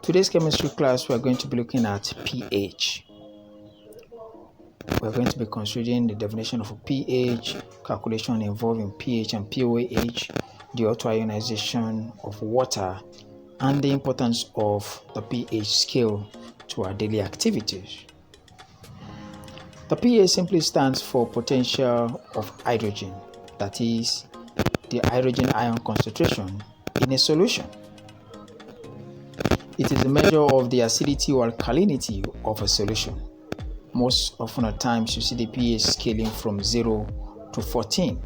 Today's chemistry class, we are going to be looking at pH. We're going to be considering the definition of a pH, calculation involving pH and pOH, the auto-ionization of water, and the importance of the pH scale to our daily activities. The pH simply stands for potential of hydrogen, that is, the hydrogen ion concentration in a solution. It is a measure of the acidity or alkalinity of a solution. Most often at times you see the pH scaling from 0 to 14.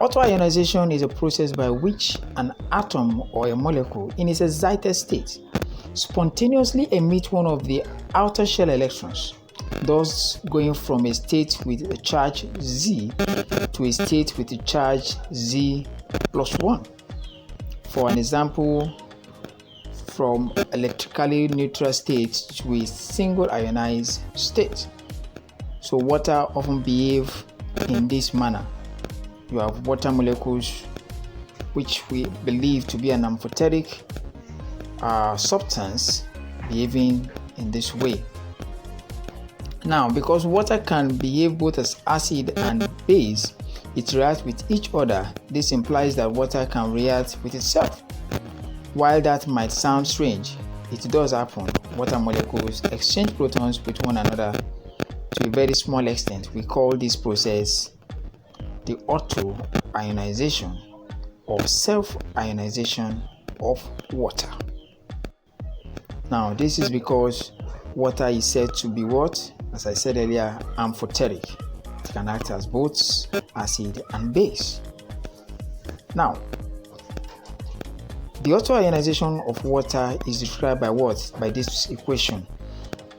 Auto-ionization is a process by which an atom or a molecule in its excited state spontaneously emits one of the outer shell electrons, thus going from a state with a charge Z to a state with a charge Z plus 1. For an example, from electrically neutral state to a single ionized state. So water often behave in this manner. You have water molecules which we believe to be an amphoteric substance behaving in this way. Now, because water can behave both as acid and base, it reacts with each other. This implies that water can react with itself. While that might sound strange, it does happen. Water molecules exchange protons with one another to a very small extent. We call this process the auto-ionization or self-ionization of water. Now, this is because water is said to be what? As I said earlier, amphoteric. It can act as both acid and base. Now, the auto-ionization of water is described by what? By this equation,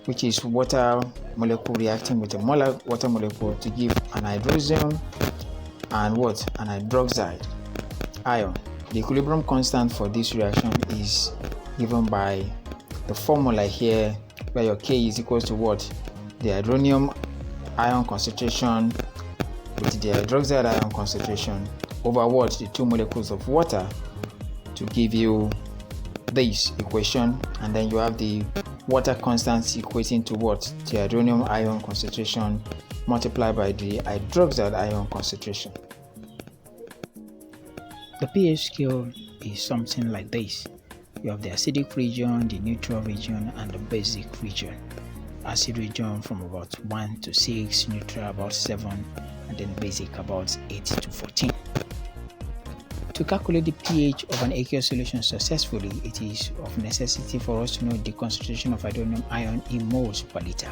which is water molecule reacting with a water molecule to give an hydrogen and what? An hydroxide ion. The equilibrium constant for this reaction is given by the formula here, where your K is equal to what? The hydronium ion concentration with the hydroxide ion concentration over what? The two molecules of water, to give you this equation, and then you have the water constants equating to what? The hydronium ion concentration multiplied by the hydroxide ion concentration. The pH scale is something like this. You have the acidic region, the neutral region, and the basic region. Acid region from about 1 to 6, neutral about 7, and then basic about 8 to 14. To calculate the pH of an aqueous solution successfully, it is of necessity for us to know the concentration of hydronium ion in moles per liter.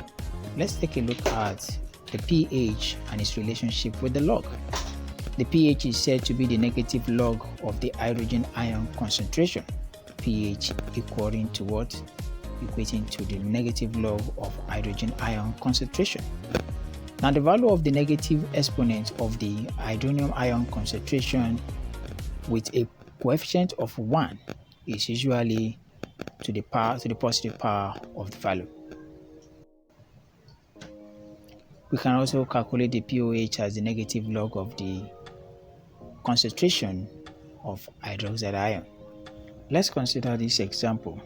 Let's take a look at the pH and its relationship with the log. The pH is said to be the negative log of the hydrogen ion concentration. pH equating to what? Equating to the negative log of hydrogen ion concentration. Now, the value of the negative exponent of the hydronium ion concentration with a coefficient of 1 is usually to the positive power of the value. We can also calculate the pOH as the negative log of the concentration of hydroxide ion. Let's consider this example.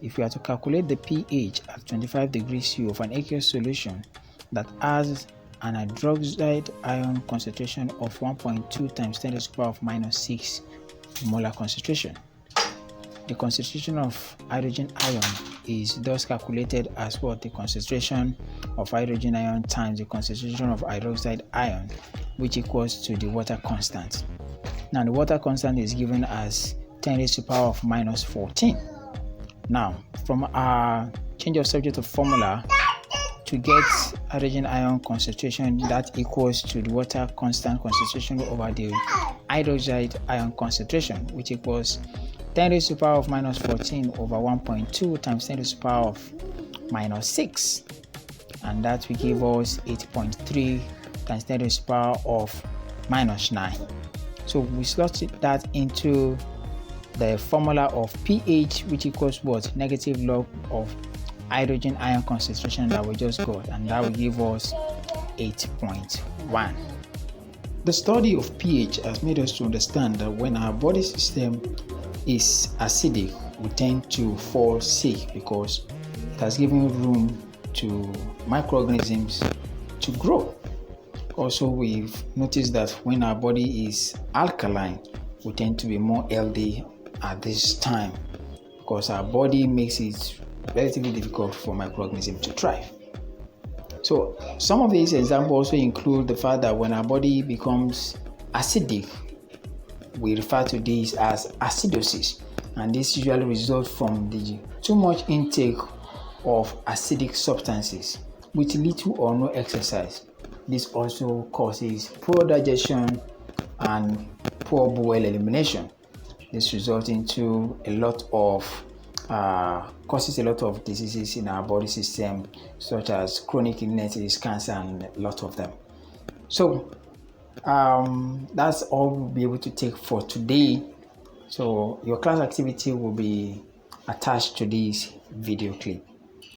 If we are to calculate the pH at 25 degrees C of an aqueous solution that has an hydroxide ion concentration of 1.2 times 10 to the power of minus 6 molar concentration. The concentration of hydrogen ion is thus calculated as what? The concentration of hydrogen ion times the concentration of hydroxide ion, which equals to the water constant. Now, the water constant is given as 10 to the power of minus 14. Now, from our change of subject of formula, to get hydrogen ion concentration, that equals to the water constant concentration over the hydroxide ion concentration, which equals 10 to the power of minus 14 over 1.2 times 10 to the power of minus 6, and that will give us 8.3 times 10 to the power of minus 9. So we slot that into the formula of pH, which equals what? Negative log of hydrogen ion concentration that we just got, and that will give us 8.1. The study of pH has made us to understand that when our body system is acidic we tend to fall sick because it has given room to microorganisms to grow. Also, we've noticed that when our body is alkaline, we tend to be more healthy at this time because our body makes it relatively difficult for microorganisms to thrive. So some of these examples also include the fact that when our body becomes acidic, we refer to this as acidosis, and this usually results from the too much intake of acidic substances with little or no exercise. This also causes poor digestion and poor bowel elimination. This results into causes a lot of diseases in our body system, such as chronic illnesses, cancer, and a lot of them. So that's all we'll be able to take for today. So your class activity will be attached to this video clip.